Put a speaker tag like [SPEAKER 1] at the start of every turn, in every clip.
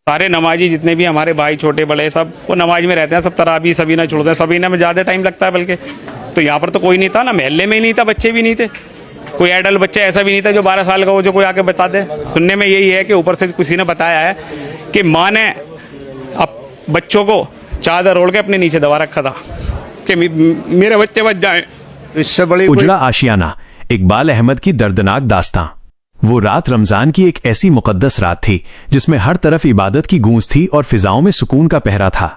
[SPEAKER 1] सारे नमाजी जितने भी हमारे भाई छोटे बड़े सब वो नमाज में रहते हैं, सब तरावी सबीना छोड़ते हैं, सबीना में ज़्यादा टाइम लगता है बल्कि। तो यहाँ पर तो कोई नहीं था ना, मोहल्ले में ही नहीं था, बच्चे भी नहीं थे, कोई एडल्ट बच्चा ऐसा भी नहीं था जो 12 साल का हो जो कोई आके बता दे। सुनने में यही है कि ऊपर से किसी ने बताया है कि माँ ने अब बच्चों को चादर ओढ़ के अपने नीचे दबा रखा था कि मेरे बच्चे बच जाएं।
[SPEAKER 2] इससे बड़ी
[SPEAKER 3] उजला आशियाना, इकबाल अहमद की दर्दनाक दास्तां। वो रात रमजान की एक ऐसी मुकद्दस रात थी जिसमें हर तरफ इबादत की गूंज थी और फिजाओं में सुकून का पहरा था।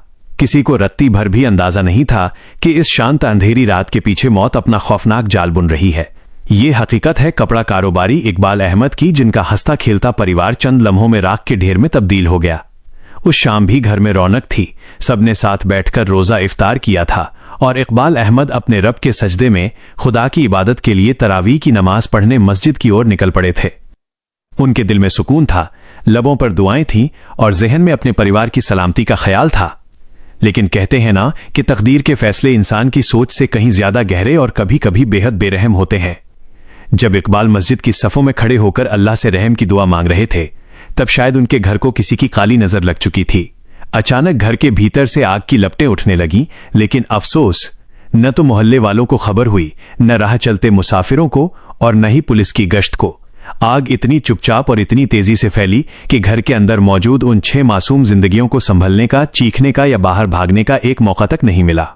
[SPEAKER 3] किसी को रत्ती भर भी अंदाजा नहीं था कि इस शांत अंधेरी रात के पीछे मौत अपना खौफनाक जाल बुन रही है। ये हकीकत है कपड़ा कारोबारी इकबाल अहमद की, जिनका हंसता खेलता परिवार चंद लम्हों में राख के ढेर में तब्दील हो गया। उस शाम भी घर में रौनक थी, सबने साथ बैठकर रोजा इफ्तार किया था और इकबाल अहमद अपने रब के सजदे में खुदा की इबादत के लिए तरावी की नमाज पढ़ने मस्जिद की ओर निकल पड़े थे। उनके दिल में सुकून था, लबों पर दुआएं थीं और जहन में अपने परिवार की सलामती का ख्याल था। लेकिन कहते हैं ना कि तकदीर के फैसले इंसान की सोच से कहीं ज्यादा गहरे और कभी कभी बेहद बेरहम होते हैं। जब इकबाल मस्जिद की सफ़ों में खड़े होकर अल्लाह से रहम की दुआ मांग रहे थे, तब शायद उनके घर को किसी की काली नजर लग चुकी थी। अचानक घर के भीतर से आग की लपटें उठने लगीं, लेकिन अफसोस, न तो मोहल्ले वालों को खबर हुई, न राह चलते मुसाफिरों को और न ही पुलिस की गश्त को। आग इतनी चुपचाप और इतनी तेजी से फैली कि घर के अंदर मौजूद उन 6 मासूम जिंदगियों को संभलने का, चीखने का या बाहर भागने का एक मौका तक नहीं मिला।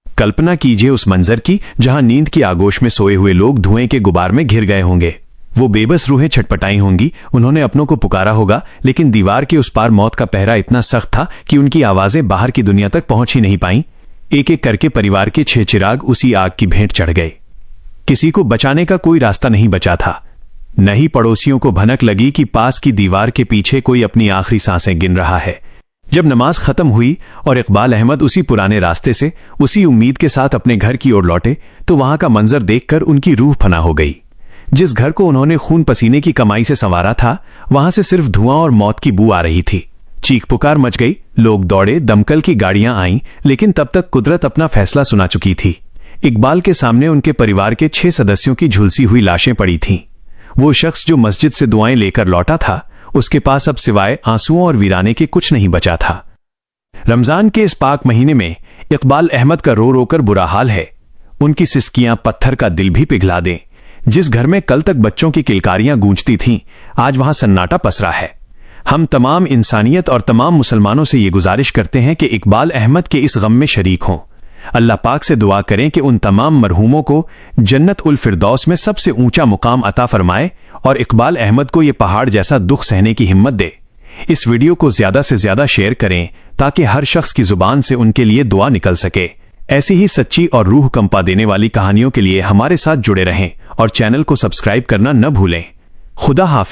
[SPEAKER 3] कल्पना कीजिए उस मंजर की जहां नींद की आगोश में सोए हुए लोग धुएं के गुबार में घिर गए होंगे। वो बेबस रूहें छटपटाई होंगी, उन्होंने अपनों को पुकारा होगा, लेकिन दीवार के उस पार मौत का पहरा इतना सख्त था कि उनकी आवाजें बाहर की दुनिया तक पहुंच ही नहीं पाईं। एक एक करके परिवार के 6 चिराग उसी आग की भेंट चढ़ गए। किसी को बचाने का कोई रास्ता नहीं बचा था। न ही पड़ोसियों को भनक लगी कि पास की दीवार के पीछे कोई अपनी आखिरी सांसें गिन रहा है। जब नमाज खत्म हुई और इकबाल अहमद उसी पुराने रास्ते से उसी उम्मीद के साथ अपने घर की ओर लौटे, तो वहां का मंजर देखकर उनकी रूह फना हो गई। जिस घर को उन्होंने खून पसीने की कमाई से संवारा था, वहां से सिर्फ धुआं और मौत की बू आ रही थी। चीख पुकार मच गई, लोग दौड़े, दमकल की गाड़ियां आईं, लेकिन तब तक कुदरत अपना फैसला सुना चुकी थी। इकबाल के सामने उनके परिवार के 6 सदस्यों की झुलसी हुई लाशें पड़ी थीं। वो शख्स जो मस्जिद से दुआएं लेकर लौटा था, उसके पास अब सिवाय आंसुओं और वीराने के कुछ नहीं बचा था। रमजान के इस पाक महीने में इकबाल अहमद का रो रोकर बुरा हाल है। उनकी सिसकियां पत्थर का दिल भी पिघला दें। जिस घर में कल तक बच्चों की किलकारियां गूंजती थीं, आज वहां सन्नाटा पसरा है। हम तमाम इंसानियत और तमाम मुसलमानों से ये गुजारिश करते हैं कि इकबाल अहमद के इस गम में शरीक हों। अल्लाह पाक से दुआ करें कि उन तमाम मरहूमों को जन्नत उल फिरदौस में सबसे ऊंचा मुकाम अता फरमाए और इकबाल अहमद को ये पहाड़ जैसा दुख सहने की हिम्मत दे। इस वीडियो को ज्यादा से ज्यादा शेयर करें ताकि हर शख्स की जुबान से उनके लिए दुआ निकल सके। ऐसी ही सच्ची और रूह कंपा देने वाली कहानियों के लिए हमारे साथ जुड़े रहें और चैनल को सब्सक्राइब करना न भूलें। खुदा हाफिज।